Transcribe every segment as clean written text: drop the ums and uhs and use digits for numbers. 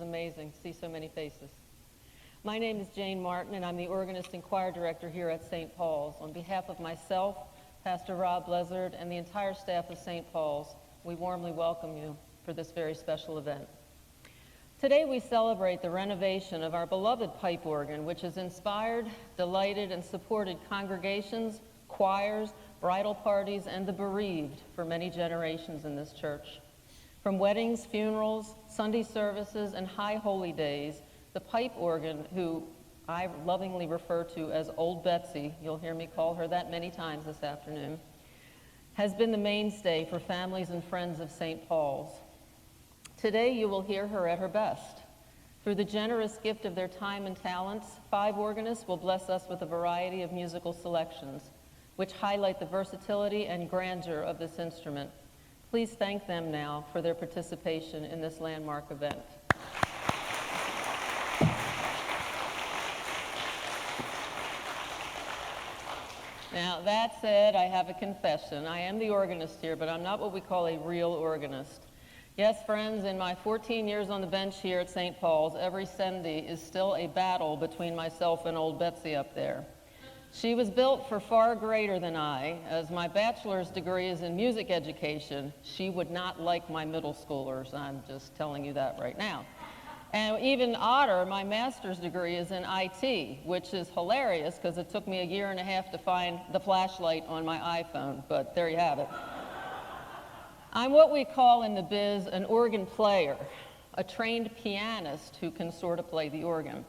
amazing to see so many faces. My name is Jane Martin, and I'm the organist and choir director here at St. Paul's. On behalf of myself, Pastor Rob Blizzard, and the entire staff of St. Paul's, we warmly welcome you for this very special event. Today we celebrate the renovation of our beloved pipe organ, which has inspired, delighted, and supported congregations, choirs, bridal parties, and the bereaved for many generations in this church. From weddings, funerals, Sunday services, and high holy days, the pipe organ, who I lovingly refer to as Old Betsy, you'll hear me call her that many times this afternoon, has been the mainstay for families and friends of St. Paul's. Today you will hear her at her best. Through the generous gift of their time and talents, 5 organists will bless us with a variety of musical selections, which highlight the versatility and grandeur of this instrument. Please thank them now for their participation in this landmark event. Now, that said, I have a confession. I am the organist here, but I'm not what we call a real organist. Yes, friends, in my 14 years on the bench here at St. Paul's, every Sunday is still a battle between myself and Old Betsy up there. She was built for far greater than I. As my bachelor's degree is in music education, she would not like my middle schoolers. I'm just telling you that right now. And even odder, my master's degree is in IT, which is hilarious because it took me a year and a half to find the flashlight on my iPhone, but there you have it. I'm what we call in the biz an organ player, a trained pianist who can sort of play the organ.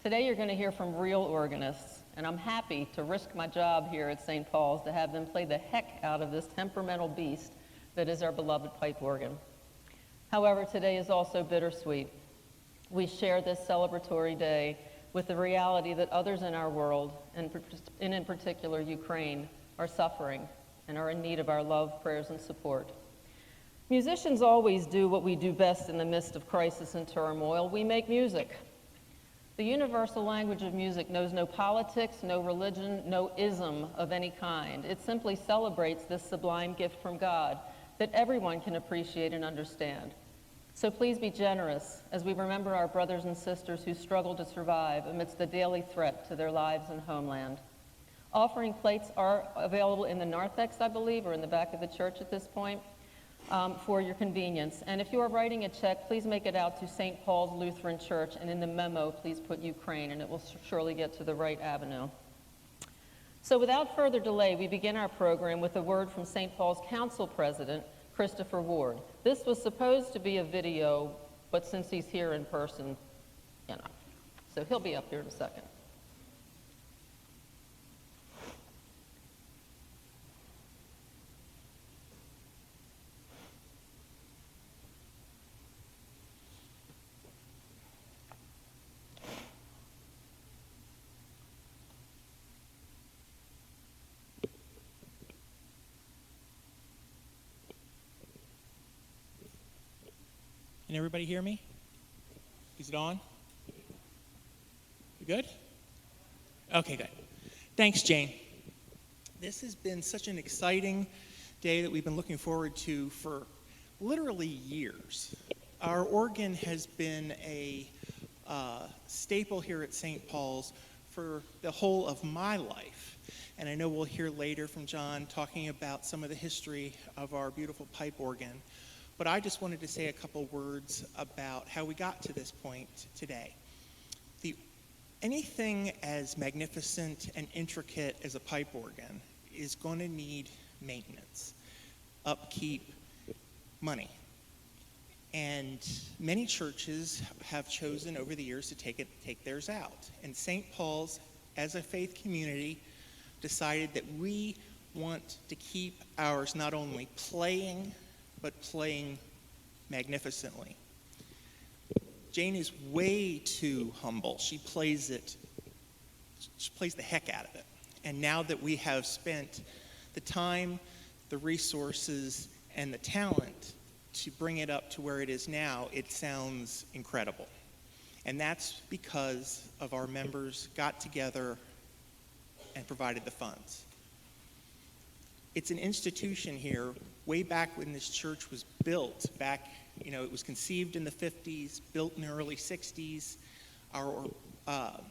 Today you're going to hear from real organists, and I'm happy to risk my job here at St. Paul's to have them play the heck out of this temperamental beast that is our beloved pipe organ. However, today is also bittersweet. We share this celebratory day with the reality that others in our world, and in particular Ukraine, are suffering and are in need of our love, prayers, and support. Musicians always do what we do best in the midst of crisis and turmoil. We make music. The universal language of music knows no politics, no religion, no ism of any kind. It simply celebrates this sublime gift from God that everyone can appreciate and understand. So please be generous as we remember our brothers and sisters who struggle to survive amidst the daily threat to their lives and homeland. Offering plates are available in the narthex, I believe, or in the back of the church at this point. For your convenience. And if you are writing a check, please make it out to St. Paul's Lutheran Church, and in the memo, please put Ukraine, and it will surely get to the right avenue. So without further delay, we begin our program with a word from St. Paul's Council President, Christopher Ward. This was supposed to be a video, but since he's here in person, so he'll be up here in a second. Can everybody hear me? Is it on? You good? Okay, good. Thanks, Jane. This has been such an exciting day that we've been looking forward to for literally years. Our organ has been a staple here at St. Paul's for the whole of my life. And I know we'll hear later from John talking about some of the history of our beautiful pipe organ. But I just wanted to say a couple words about how we got to this point today. Anything as magnificent and intricate as a pipe organ is going to need maintenance, upkeep, money. And many churches have chosen over the years to take theirs out. And St. Paul's, as a faith community, decided that we want to keep ours not only playing, but playing magnificently. Jane is way too humble. She plays the heck out of it. And now that we have spent the time, the resources, and the talent to bring it up to where it is now, it sounds incredible. And that's because of our members got together and provided the funds. It's an institution here way back when this church was built back You know, it was conceived in the 50s, built in the early 60s. Our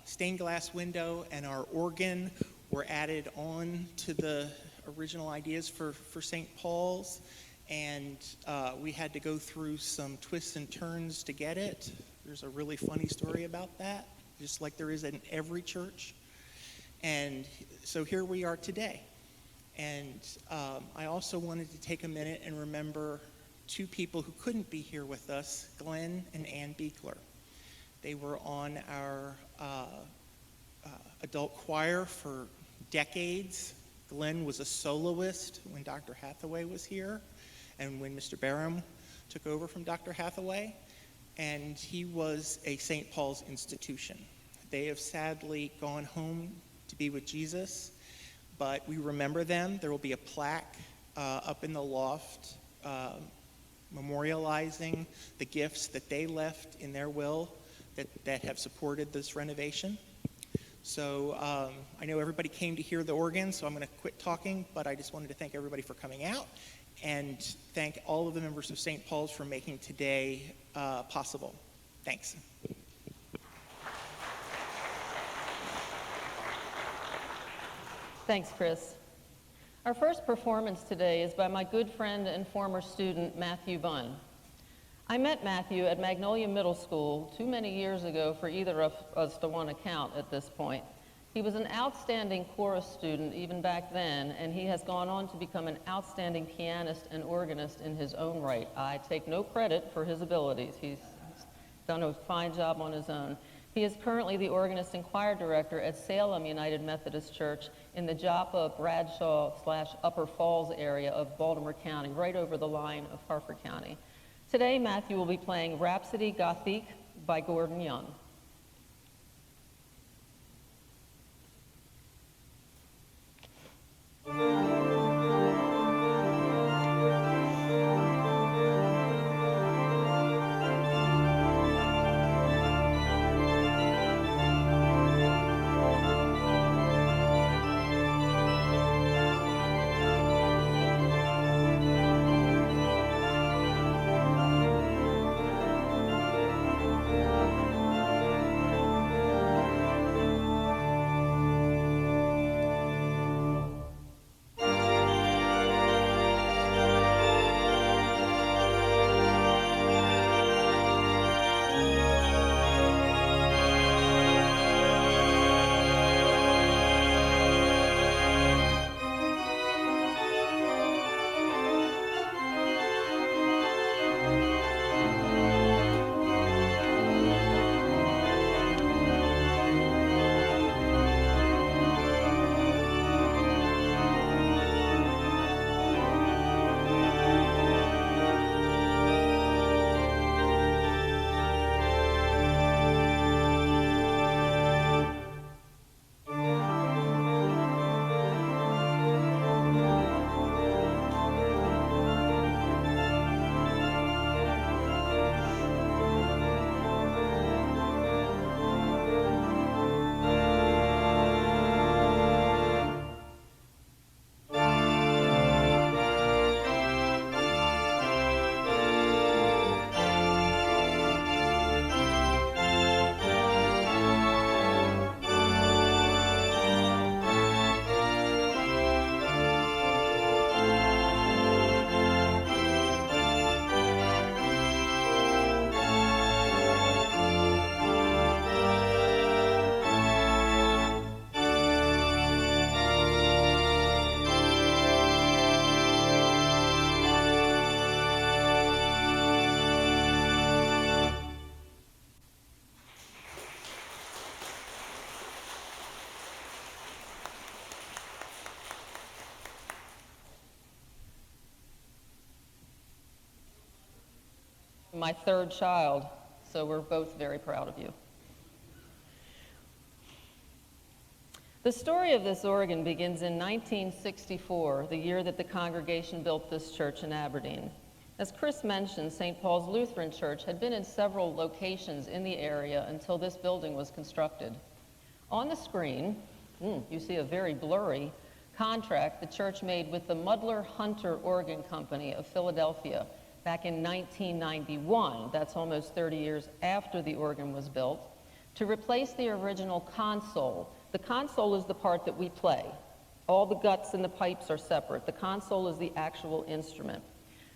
stained glass window and our organ were added on to the original ideas for St. Paul's, and we had to go through some twists and turns to get it. There's a really funny story about that, just like there is in every church. And so here we are today. And I also wanted to take a minute and remember two people who couldn't be here with us, Glenn and Ann Beekler. They were on our adult choir for decades. Glenn was a soloist when Dr. Hathaway was here and when Mr. Barham took over from Dr. Hathaway. And he was a St. Paul's institution. They have sadly gone home to be with Jesus, but we remember them. There will be a plaque up in the loft memorializing the gifts that they left in their will that have supported this renovation. So I know everybody came to hear the organ, so I'm going to quit talking, but I just wanted to thank everybody for coming out and thank all of the members of St. Paul's for making today possible. Thanks. Thanks, Chris. Our first performance today is by my good friend and former student, Matthew Bunn. I met Matthew at Magnolia Middle School too many years ago for either of us to want to count at this point. He was an outstanding chorus student even back then, and he has gone on to become an outstanding pianist and organist in his own right. I take no credit for his abilities. He's done a fine job on his own. He is currently the organist and choir director at Salem United Methodist Church in the Joppa, Bradshaw/Upper Falls area of Baltimore County, right over the line of Harford County. Today, Matthew will be playing Rhapsody Gothique by Gordon Young. My third child, so we're both very proud of you. The story of this organ begins in 1964, the year that the congregation built this church in Aberdeen. As Chris mentioned, St. Paul's Lutheran Church had been in several locations in the area until this building was constructed. On the screen, you see a very blurry contract the church made with the Mudler Hunter Organ Company of Philadelphia back in 1991, that's almost 30 years after the organ was built, to replace the original console. The console is the part that we play. All the guts and the pipes are separate. The console is the actual instrument.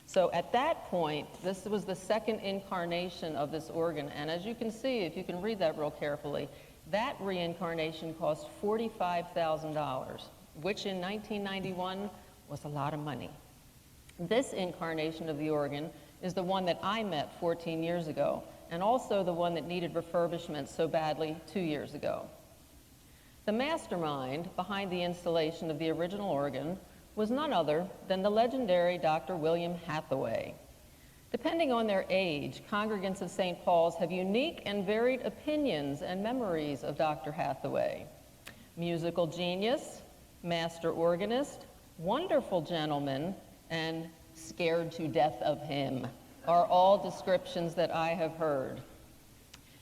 So at that point, this was the second incarnation of this organ. And as you can see, if you can read that real carefully, that reincarnation cost $45,000, which in 1991 was a lot of money. This incarnation of the organ is the one that I met 14 years ago, and also the one that needed refurbishment so badly 2 years ago. The mastermind behind the installation of the original organ was none other than the legendary Dr. William Hathaway. Depending on their age, congregants of St. Paul's have unique and varied opinions and memories of Dr. Hathaway. Musical genius, master organist, wonderful gentleman, and scared to death of him are all descriptions that I have heard.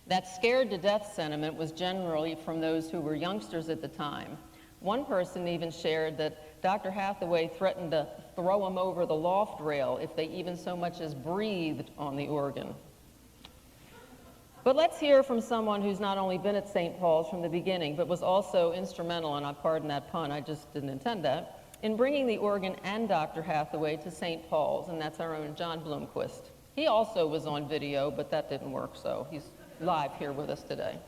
That scared to death sentiment was generally from those who were youngsters at the time. One person even shared that Dr. Hathaway threatened to throw him over the loft rail if they even so much as breathed on the organ. But let's hear from someone who's not only been at St. Paul's from the beginning, but was also instrumental, and I pardon that pun, I just didn't intend that, in bringing the organ and Dr. Hathaway to St. Paul's, and that's our own John Bloomquist. He also was on video, but that didn't work, so he's live here with us today.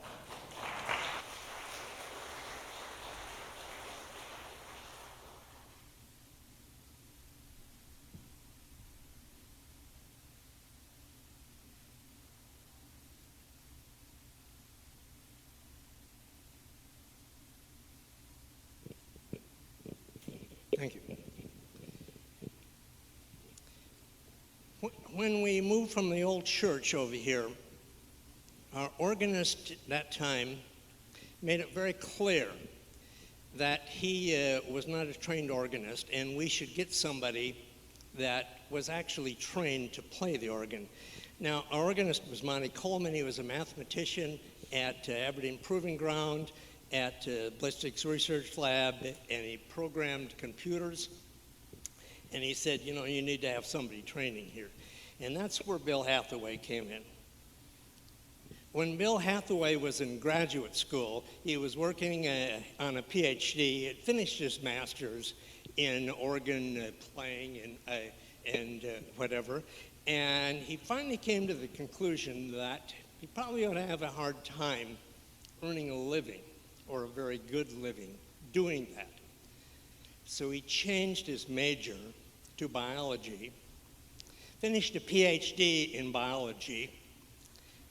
Thank you. When we moved from the old church over here, our organist at that time made it very clear that he was not a trained organist and we should get somebody that was actually trained to play the organ. Now, our organist was Monty Coleman. He was a mathematician at Aberdeen Proving Ground, at Ballistics Research Lab, and he programmed computers. And he said, you know, you need to have somebody training here. And that's where Bill Hathaway came in. When Bill Hathaway was in graduate school, he was working on a PhD. He had finished his master's in organ playing and whatever. And he finally came to the conclusion that he probably ought to have a hard time earning a living, or a very good living, doing that. So he changed his major to biology, finished a PhD in biology,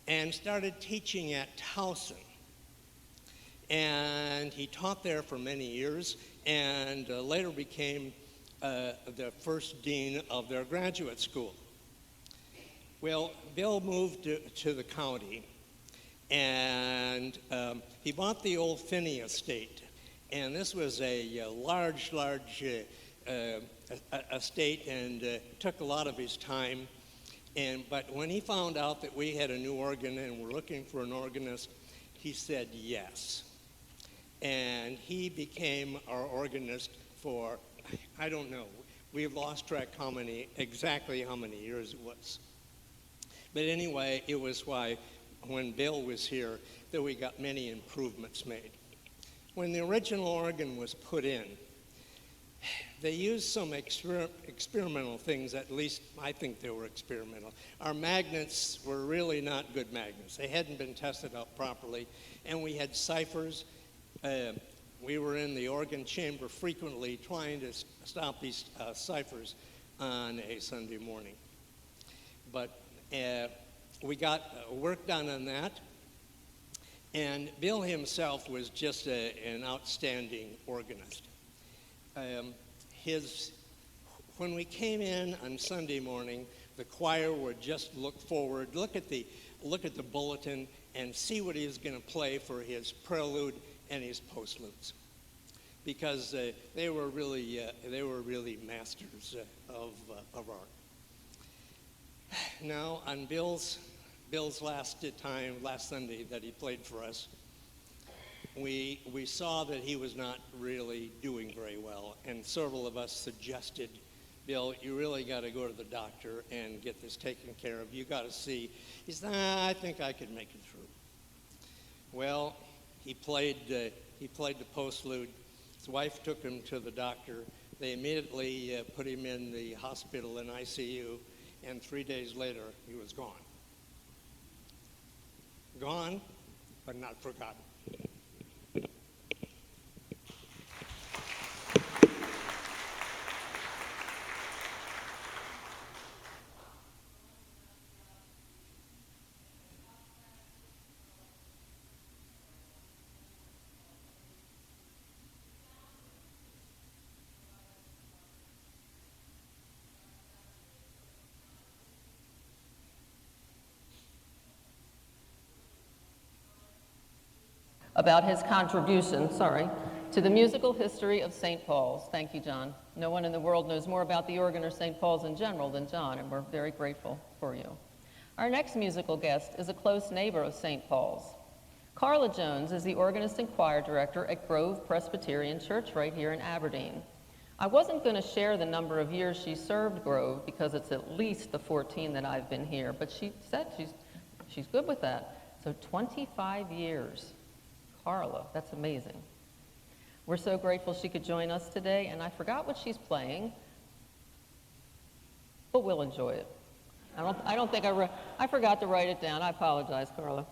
and started teaching at Towson. And he taught there for many years, and later became the first dean of their graduate school. Well, Bill moved to the county, and he bought the old Finney estate. And this was a large estate, and took a lot of his time. But when he found out that we had a new organ and were looking for an organist, he said yes. And he became our organist for, I don't know, we've lost track exactly how many years it was. But anyway, it was why when Bill was here that we got many improvements made. When the original organ was put in, they used some experimental things, at least I think they were experimental. Our magnets were really not good magnets. They hadn't been tested out properly, and we had ciphers. We were in the organ chamber frequently trying to stop these ciphers on a Sunday morning. But we got work done on that, and Bill himself was just an outstanding organist. When we came in on Sunday morning, the choir would just look forward, look at the bulletin, and see what he was going to play for his prelude and his postludes, because they were really masters of art. Now, on Bill's last Sunday that he played for us, we saw that he was not really doing very well, and several of us suggested Bill, you really got to go to the doctor and get this taken care of. You got to see. He said, nah, I think I could make it through. Well, he played the postlude. His wife took him to the doctor. They immediately put him in the hospital in ICU, and 3 days later, he was gone. Gone, but not forgotten. About his contribution, to the musical history of St. Paul's. Thank you, John. No one in the world knows more about the organ or St. Paul's in general than John, and we're very grateful for you. Our next musical guest is a close neighbor of St. Paul's. Carla Jones is the organist and choir director at Grove Presbyterian Church right here in Aberdeen. I wasn't going to share the number of years she served Grove because it's at least the 14 that I've been here, but she said she's good with that. So 25 years. Carla, that's amazing. We're so grateful she could join us today, and I forgot what she's playing, but we'll enjoy it. I don't think I forgot to write it down. I apologize, Carla.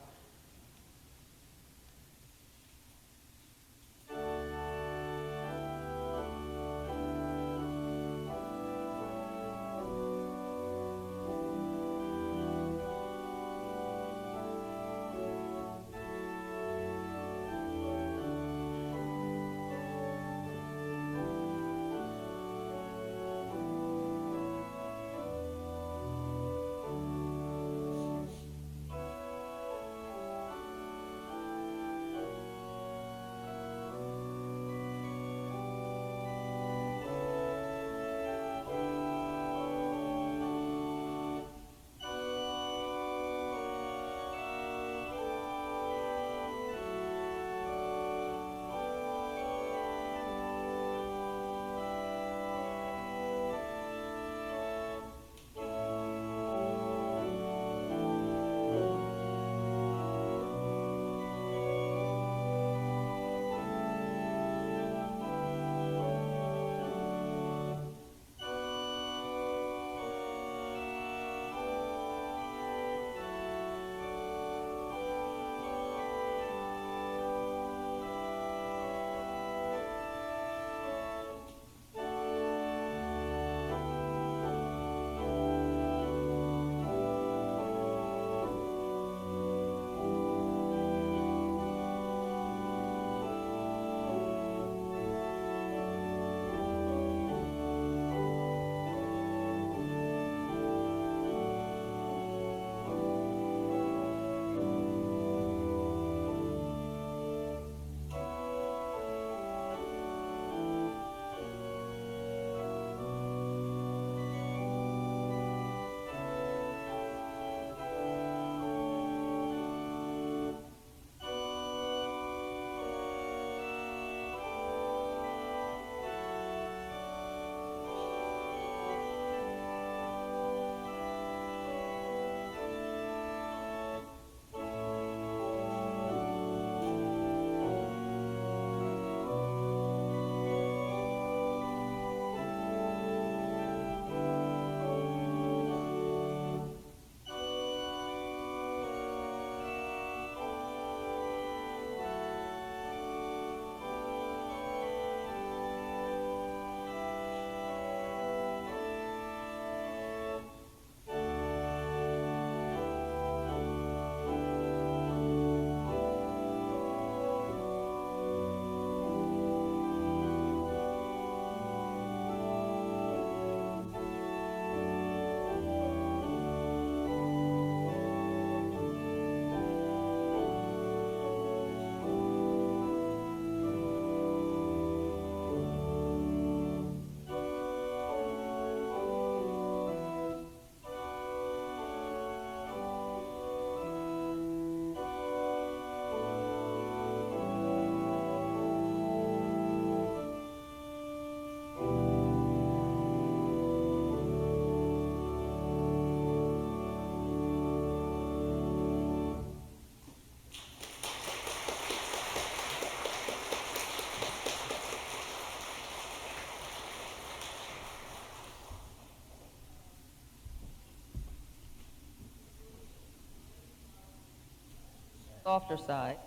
softer side.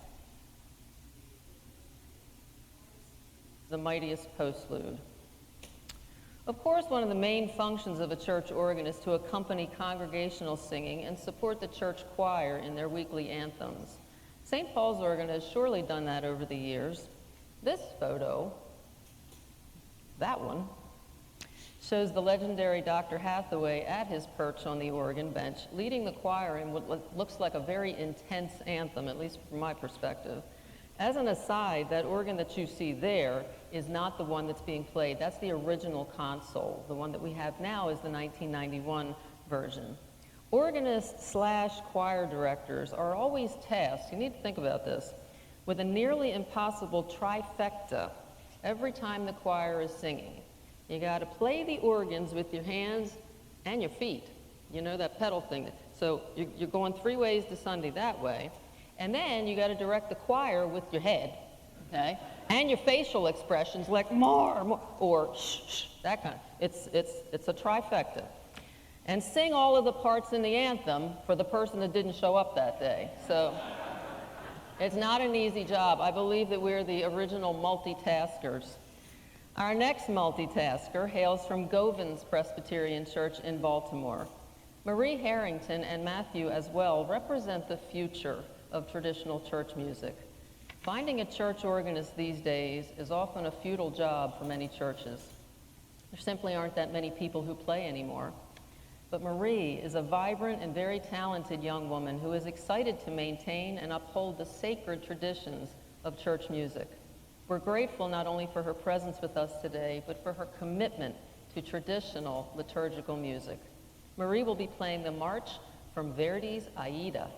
The mightiest postlude. Of course, one of the main functions of a church organ is to accompany congregational singing and support the church choir in their weekly anthems. St. Paul's organ has surely done that over the years. This photo, that one, shows the legendary Dr. Hathaway at his perch on the organ bench, leading the choir in what looks like a very intense anthem, at least from my perspective. As an aside, that organ that you see there is not the one that's being played. That's the original console. The one that we have now is the 1991 version. Organists / choir directors are always tasked, you need to think about this, with a nearly impossible trifecta every time the choir is singing. You got to play the organs with your hands and your feet. You know, that pedal thing. So you're going 3 ways to Sunday that way. And then you got to direct the choir with your head, okay? And your facial expressions like more, or shh, that kind of. It's a trifecta. And sing all of the parts in the anthem for the person that didn't show up that day. So it's not an easy job. I believe that we're the original multitaskers. Our next multitasker hails from Govins Presbyterian Church in Baltimore. Marie Harrington and Matthew as well represent the future of traditional church music. Finding a church organist these days is often a futile job for many churches. There simply aren't that many people who play anymore. But Marie is a vibrant and very talented young woman who is excited to maintain and uphold the sacred traditions of church music. We're grateful not only for her presence with us today, but for her commitment to traditional liturgical music. Marie will be playing the march from Verdi's Aida.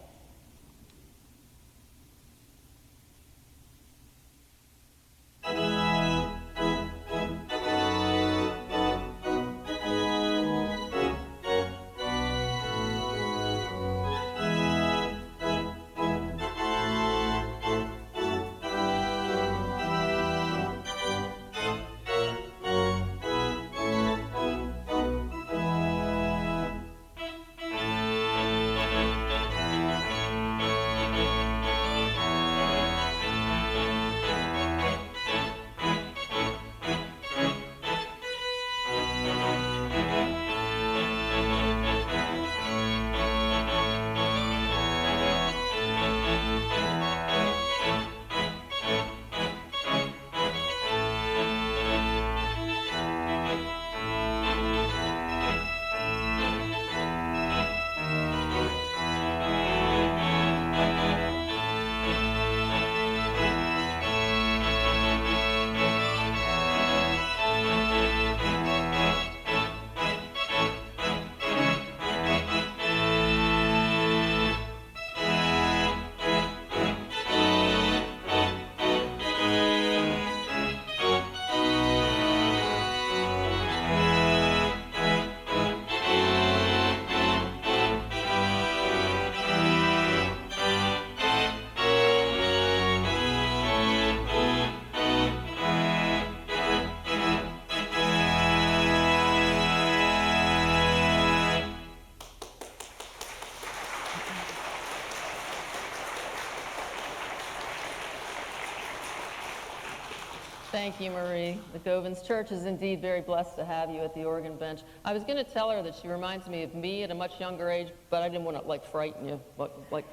Thank you, Marie. The Govins Church is indeed very blessed to have you at the organ bench. I was going to tell her that she reminds me of me at a much younger age, but I didn't want to, like, frighten you. But, like,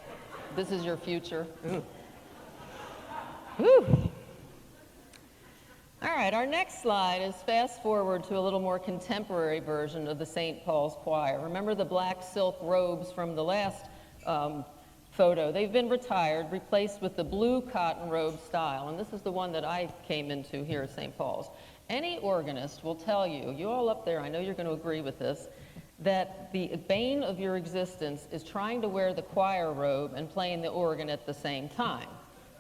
this is your future. Whew. All right, our next slide is fast forward to a little more contemporary version of the St. Paul's Choir. Remember the black silk robes from the last photo? They've been retired, replaced with the blue cotton robe style, and this is the one that I came into here at St. Paul's. Any organist will tell you, you all up there, I know you're going to agree with this, that the bane of your existence is trying to wear the choir robe and playing the organ at the same time,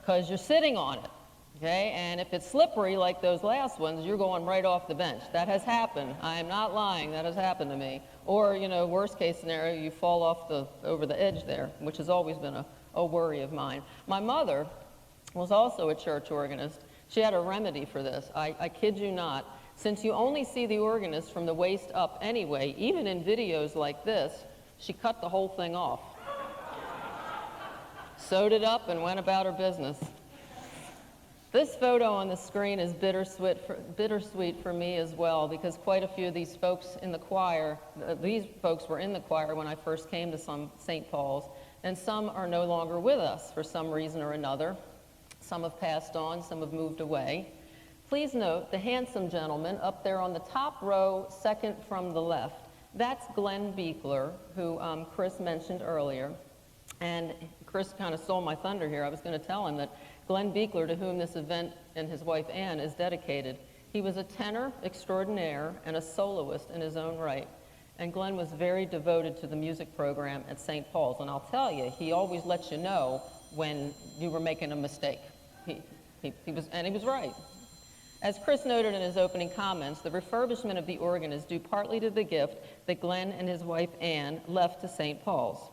because you're sitting on it. Okay, and if it's slippery like those last ones, you're going right off the bench. That has happened. I am not lying. That has happened to me. Or, you know, worst case scenario, you fall off over the edge there, which has always been a worry of mine. My mother was also a church organist. She had a remedy for this. I kid you not. Since you only see the organist from the waist up anyway, even in videos like this, she cut the whole thing off. sewed it up, and went about her business. This photo on the screen is bittersweet for me as well, because quite a few of these folks in the choir, these folks were in the choir when I first came to St. Paul's, and some are no longer with us for some reason or another. Some have passed on, some have moved away. Please note the handsome gentleman up there on the top row, second from the left. That's Glenn Beekler, who Chris mentioned earlier. And Chris kind of stole my thunder here. I was going to tell him that Glenn Beekler, to whom this event and his wife Ann is dedicated, he was a tenor extraordinaire and a soloist in his own right. And Glenn was very devoted to the music program at St. Paul's. And I'll tell you, he always lets you know when you were making a mistake. He was right. As Chris noted in his opening comments, the refurbishment of the organ is due partly to the gift that Glenn and his wife Ann left to St. Paul's.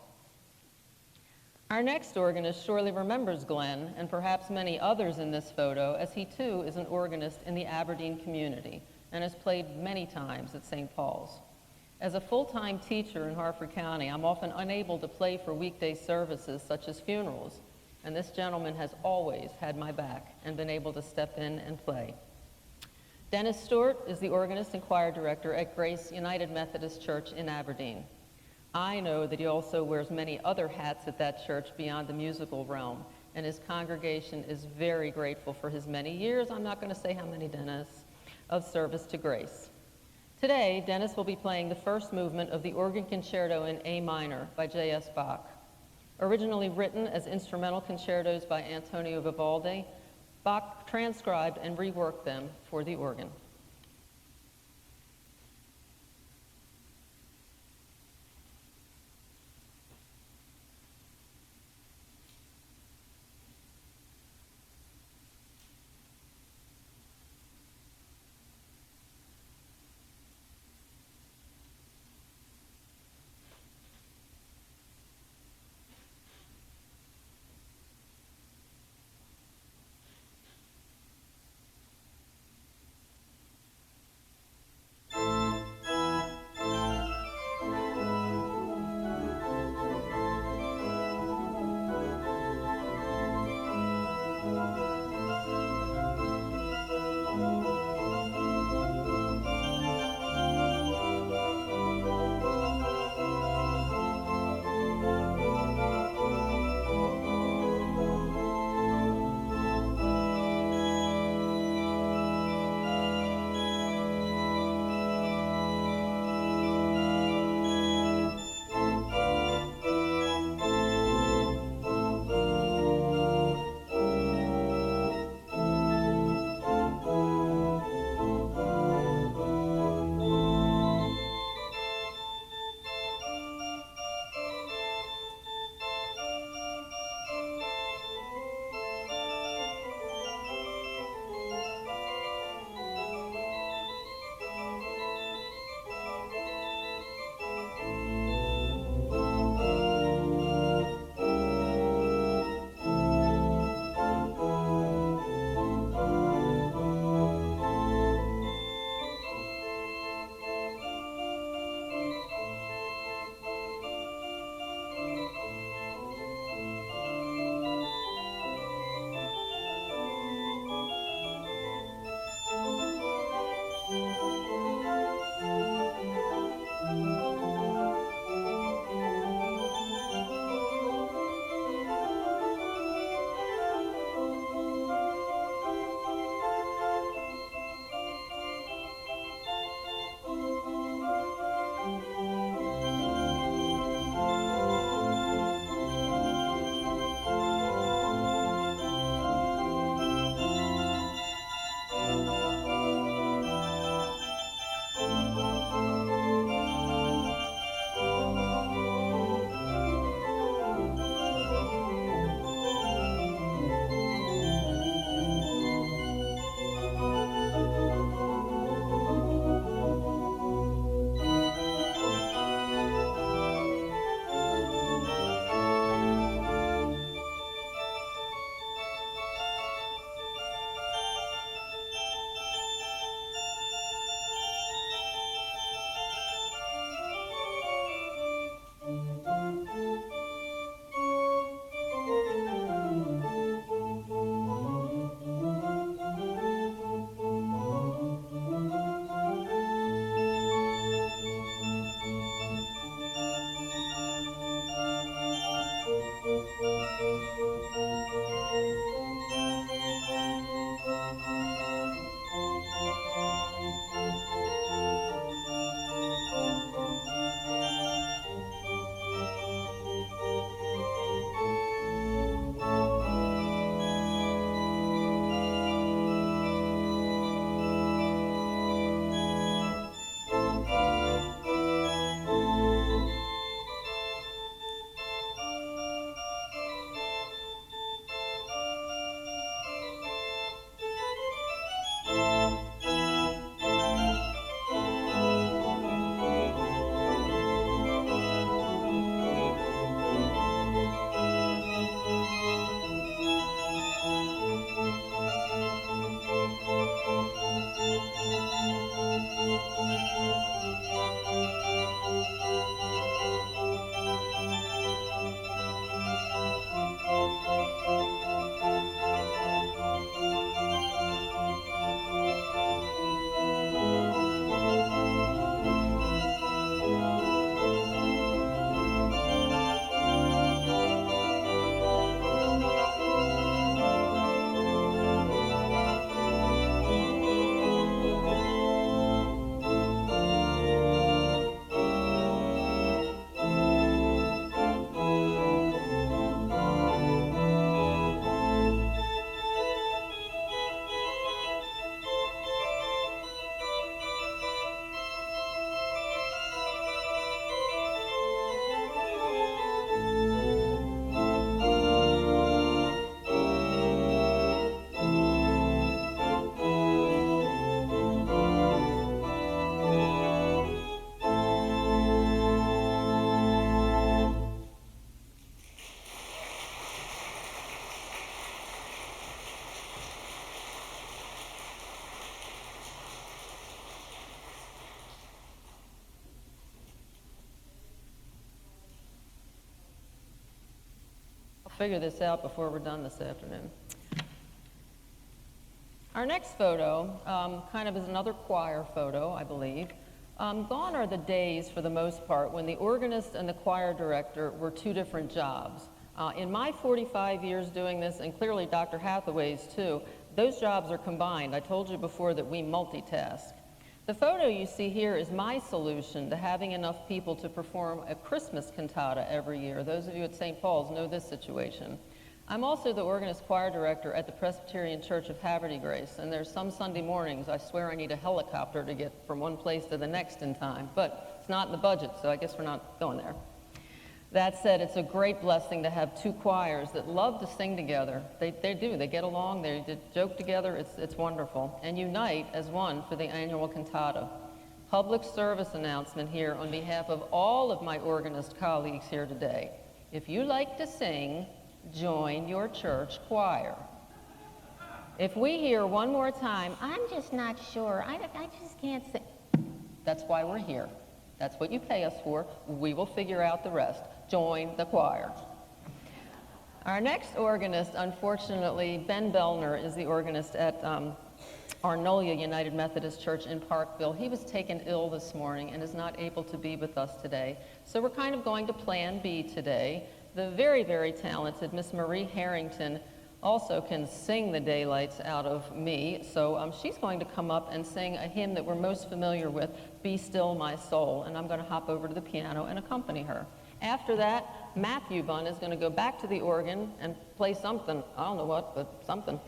Our next organist surely remembers Glenn, and perhaps many others in this photo, as he too is an organist in the Aberdeen community and has played many times at St. Paul's. As a full-time teacher in Harford County, I'm often unable to play for weekday services such as funerals, and this gentleman has always had my back and been able to step in and play. Dennis Stewart is the organist and choir director at Grace United Methodist Church in Aberdeen. I know that he also wears many other hats at that church beyond the musical realm, and his congregation is very grateful for his many years, I'm not going to say how many, Dennis, of service to Grace. Today, Dennis will be playing the first movement of the Organ Concerto in A minor by J.S. Bach. Originally written as instrumental concertos by Antonio Vivaldi, Bach transcribed and reworked them for the organ. figure this out before we're done this afternoon. Our next photo kind of is another choir photo, I believe. Gone are the days, for the most part, when the organist and the choir director were two different jobs. In my 45 years doing this, and clearly Dr. Hathaway's too, those jobs are combined. I told you before that we multitask. The photo you see here is my solution to having enough people to perform a Christmas cantata every year. Those of you at St. Paul's know this situation. I'm also the organist choir director at the Presbyterian Church of Haverty Grace, and there's some Sunday mornings I swear I need a helicopter to get from one place to the next in time, but it's not in the budget, so I guess we're not going there. That said, it's a great blessing to have two choirs that love to sing together. They do. They get along. They joke together. It's wonderful. And unite as one for the annual cantata. Public service announcement here on behalf of all of my organist colleagues here today. If you like to sing, join your church choir. If we hear one more time, I'm just not sure, I just can't sing, that's why we're here. That's what you pay us for. We will figure out the rest. Join the choir. Our next organist, unfortunately, Ben Bellner is the organist at Arnolia United Methodist Church in Parkville. He was taken ill this morning and is not able to be with us today. So we're kind of going to Plan B today. The very, very talented Miss Marie Harrington also can sing the daylights out of me, so she's going to come up and sing a hymn that we're most familiar with, Be Still My Soul, and I'm going to hop over to the piano and accompany her. After that, Matthew Bunn is going to go back to the organ and play something. I don't know what, but something.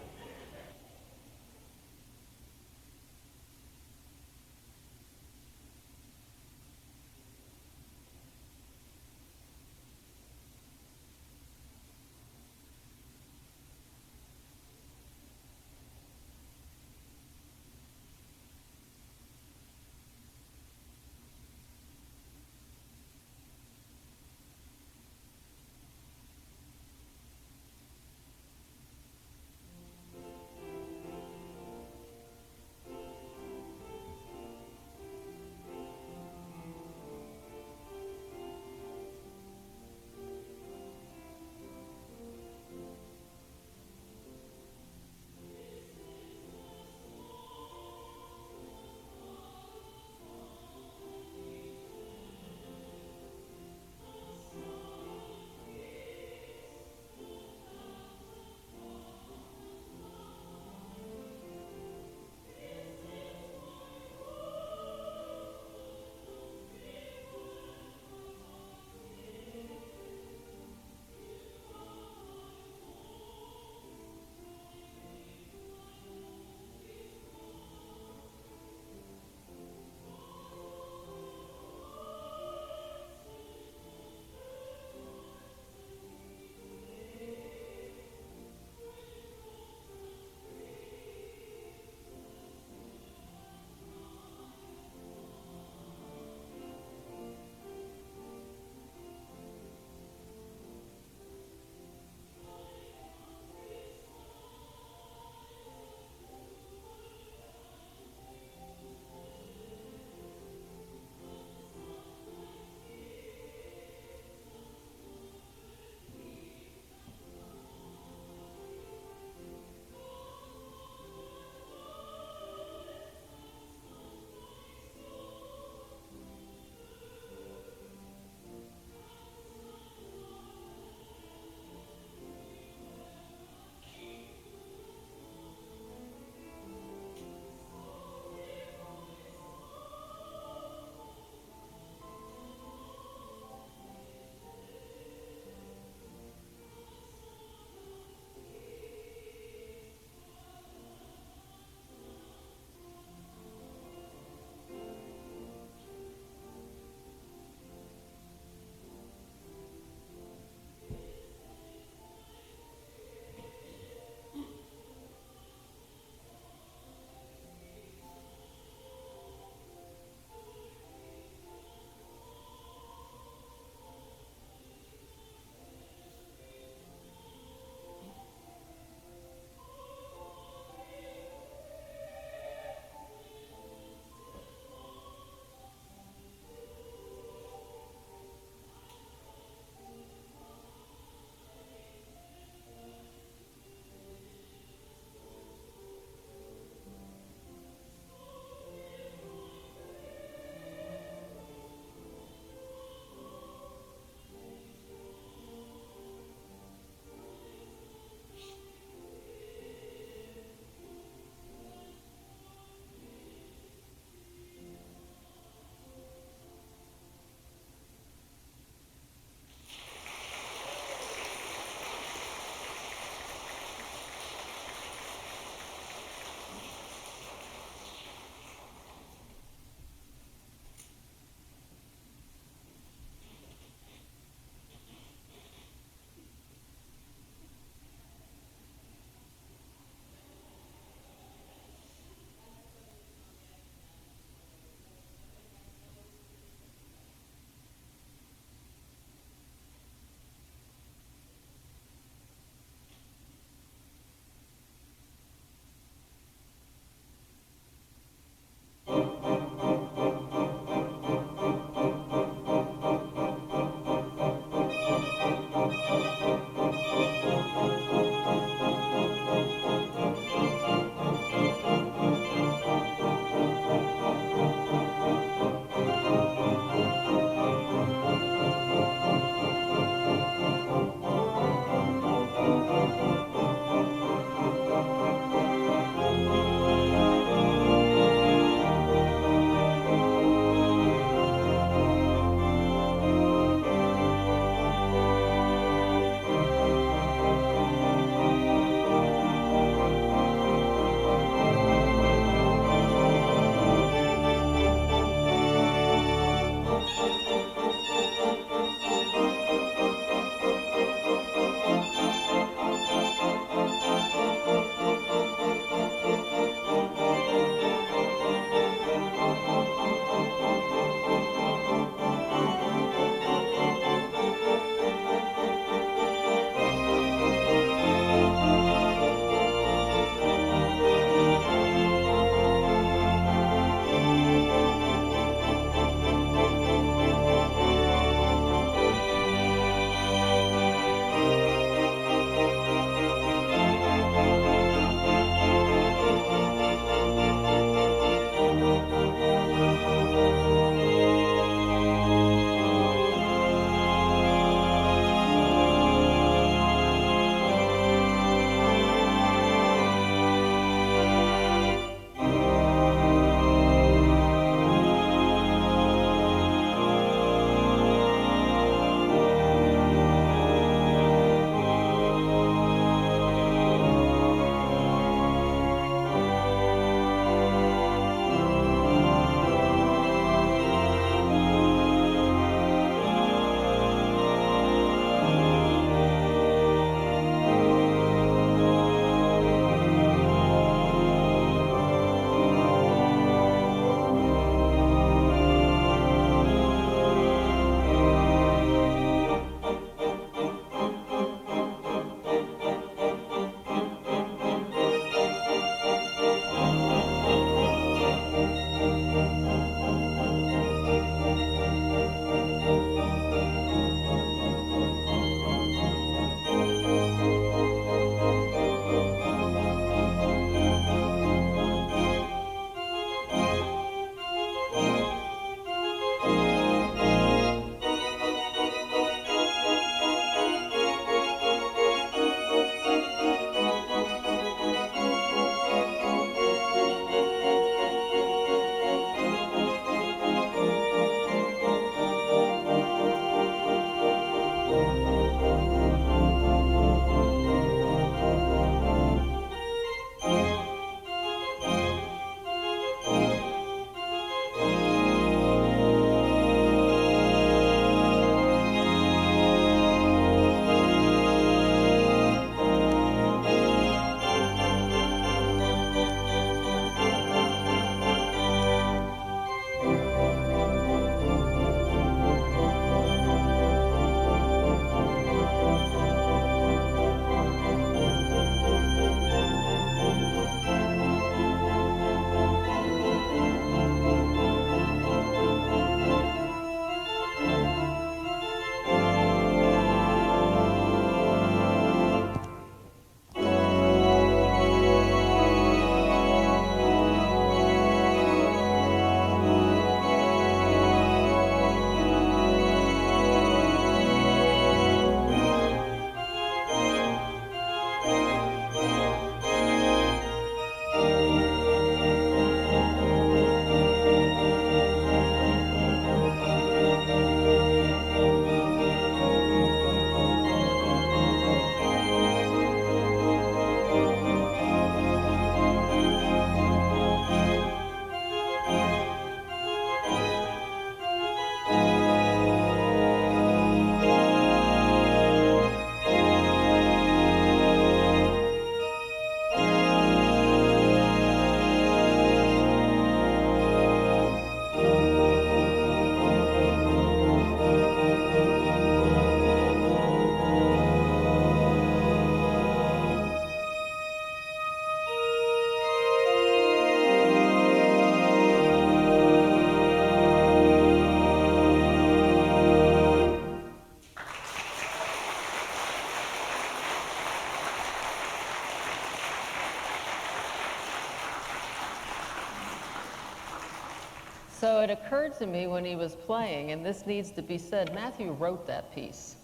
it occurred to me when he was playing, and this needs to be said, Matthew wrote that piece.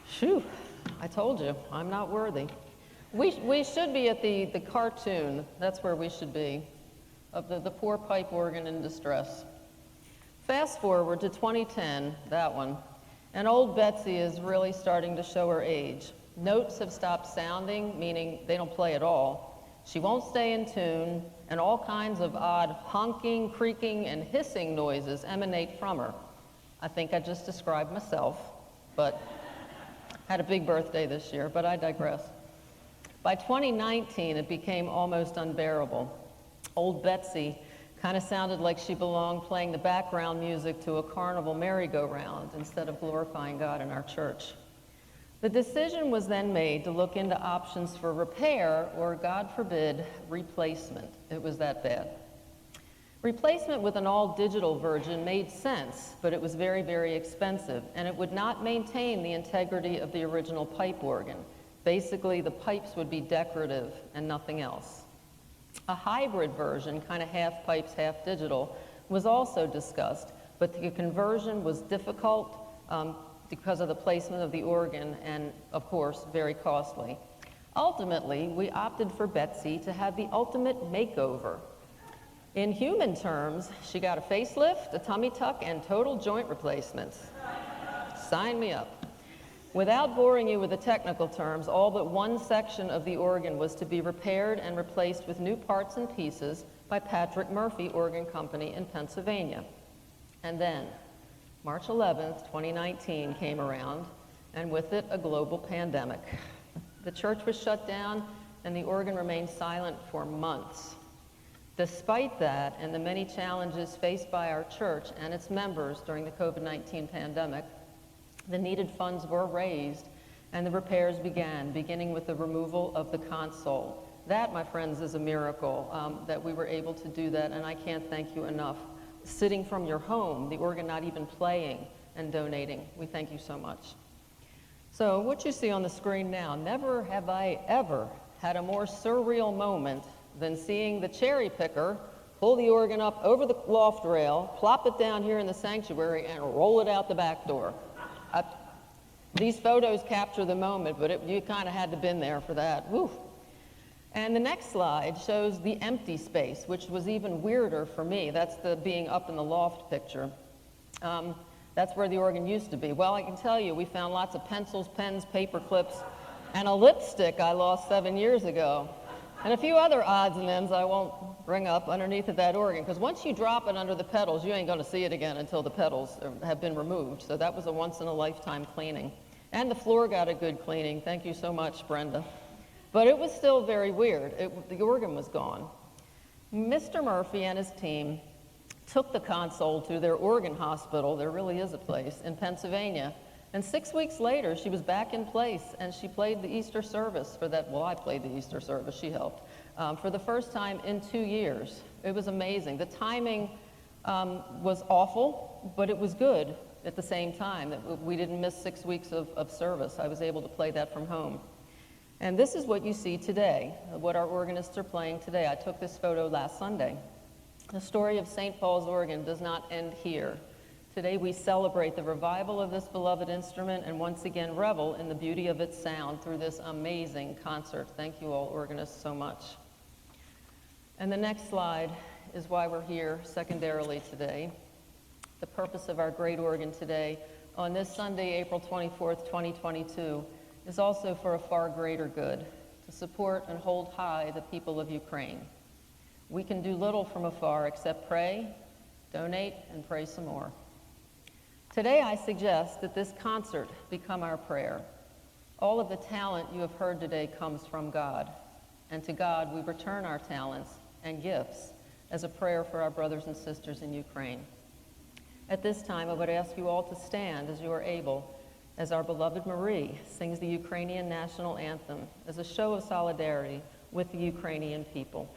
Phew, I told you, I'm not worthy. We should be at the cartoon, that's where we should be, of the poor pipe organ in distress. Fast forward to 2010, that one, and old Betsy is really starting to show her age. Notes have stopped sounding, meaning they don't play at all. She won't stay in tune, and all kinds of odd honking, creaking, and hissing noises emanate from her. I think I just described myself, but had a big birthday this year, but I digress. By 2019, it became almost unbearable. Old Betsy kind of sounded like she belonged playing the background music to a carnival merry-go-round instead of glorifying God in our church. The decision was then made to look into options for repair or, God forbid, replacement. It was that bad. Replacement with an all-digital version made sense, but it was very, very expensive, and it would not maintain the integrity of the original pipe organ. Basically, the pipes would be decorative and nothing else. A hybrid version, kind of half pipes, half digital, was also discussed, but the conversion was difficult because of the placement of the organ and, of course, very costly. Ultimately, we opted for Betsy to have the ultimate makeover. In human terms, she got a facelift, a tummy tuck, and total joint replacements. Sign me up. Without boring you with the technical terms, all but one section of the organ was to be repaired and replaced with new parts and pieces by Patrick Murphy Organ Company in Pennsylvania. And then, March 11th, 2019 came around, and with it, a global pandemic. The church was shut down, and the organ remained silent for months. Despite that, and the many challenges faced by our church and its members during the COVID-19 pandemic, the needed funds were raised, and the repairs began, beginning with the removal of the console. That, my friends, is a miracle that we were able to do that, and I can't thank you enough. Sitting from your home, the organ not even playing, and donating. We thank you so much. So what you see on the screen now, never have I ever had a more surreal moment than seeing the cherry picker pull the organ up over the loft rail, plop it down here in the sanctuary, and roll it out the back door. These photos capture the moment, but you kind of had to been there for that. Woo. And the next slide shows the empty space, which was even weirder for me. That's the being up in the loft picture. That's where the organ used to be. Well, I can tell you, we found lots of pencils, pens, paper clips, and a lipstick I lost 7 years ago. And a few other odds and ends I won't bring up underneath of that organ, because once you drop it under the pedals, you ain't going to see it again until the pedals have been removed. So that was a once-in-a-lifetime cleaning. And the floor got a good cleaning. Thank you so much, Brenda. But it was still very weird. The organ was gone. Mr. Murphy and his team took the console to their organ hospital, there really is a place, in Pennsylvania. And 6 weeks later, she was back in place, and she played the Easter service for that. Well, I played the Easter service, she helped, for the first time in 2 years. It was amazing. The timing was awful, but it was good at the same time. We didn't miss 6 weeks of service. I was able to play that from home. And this is what you see today, what our organists are playing today. I took this photo last Sunday. The story of St. Paul's organ does not end here. Today we celebrate the revival of this beloved instrument and once again revel in the beauty of its sound through this amazing concert. Thank you all organists so much. And the next slide is why we're here secondarily today. The purpose of our great organ today on this Sunday, April 24th, 2022, is also for a far greater good, to support and hold high the people of Ukraine. We can do little from afar except pray, donate, and pray some more. Today I suggest that this concert become our prayer. All of the talent you have heard today comes from God, and to God we return our talents and gifts as a prayer for our brothers and sisters in Ukraine. At this time, I would ask you all to stand as you are able, as our beloved Marie sings the Ukrainian national anthem as a show of solidarity with the Ukrainian people.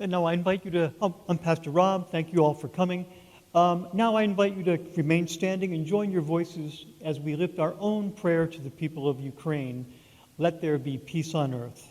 And now I invite you to, I'm Pastor Rob, thank you all for coming. Now I invite you to remain standing and join your voices as we lift our own prayer to the people of Ukraine. Let there be peace on earth.